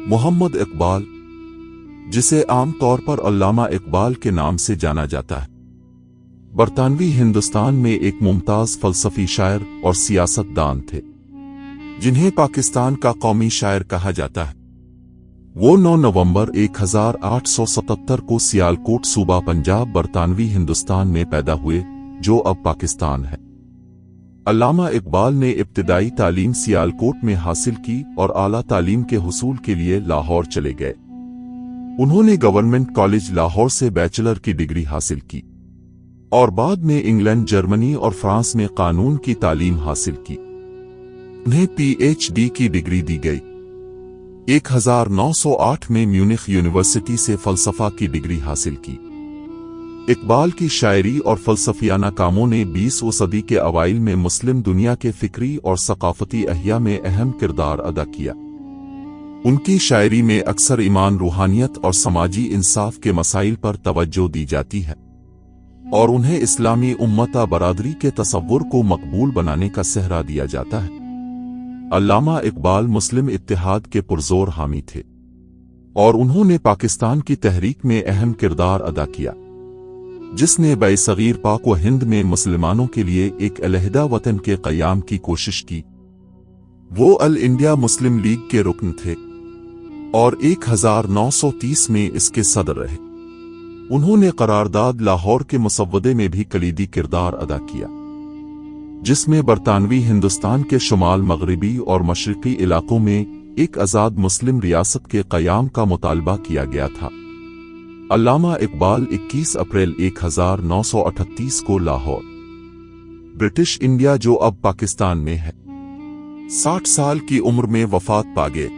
محمد اقبال، جسے عام طور پر علامہ اقبال کے نام سے جانا جاتا ہے، برطانوی ہندوستان میں ایک ممتاز فلسفی شاعر اور سیاست دان تھے جنہیں پاکستان کا قومی شاعر کہا جاتا ہے۔ وہ 9 نومبر 1877 کو سیالکوٹ صوبہ پنجاب برطانوی ہندوستان میں پیدا ہوئے جو اب پاکستان ہے۔ علامہ اقبال نے ابتدائی تعلیم سیالکوٹ میں حاصل کی اور اعلیٰ تعلیم کے حصول کے لیے لاہور چلے گئے۔ انہوں نے گورنمنٹ کالج لاہور سے بیچلر کی ڈگری حاصل کی اور بعد میں انگلینڈ، جرمنی اور فرانس میں قانون کی تعلیم حاصل کی۔ انہیں پی ایچ ڈی کی ڈگری دی گئی۔ 1908 میں میونخ یونیورسٹی سے فلسفہ کی ڈگری حاصل کی۔ اقبال کی شاعری اور فلسفیانہ کاموں نے 20ویں صدی کے اوائل میں مسلم دنیا کے فکری اور ثقافتی احیا میں اہم کردار ادا کیا۔ ان کی شاعری میں اکثر ایمان، روحانیت اور سماجی انصاف کے مسائل پر توجہ دی جاتی ہے اور انہیں اسلامی امت برادری کے تصور کو مقبول بنانے کا سہرا دیا جاتا ہے۔ علامہ اقبال مسلم اتحاد کے پرزور حامی تھے اور انہوں نے پاکستان کی تحریک میں اہم کردار ادا کیا، جس نے برصغیر پاک و ہند میں مسلمانوں کے لیے ایک علیحدہ وطن کے قیام کی کوشش کی۔ وہ آل انڈیا مسلم لیگ کے رکن تھے اور 1930 میں اس کے صدر رہے۔ انہوں نے قرارداد لاہور کے مسودے میں بھی کلیدی کردار ادا کیا، جس میں برطانوی ہندوستان کے شمال مغربی اور مشرقی علاقوں میں ایک آزاد مسلم ریاست کے قیام کا مطالبہ کیا گیا تھا۔ علامہ اقبال 21 اپریل 1938 کو لاہور، برٹش انڈیا جو اب پاکستان میں ہے، 60 سال کی عمر میں وفات پا گئے۔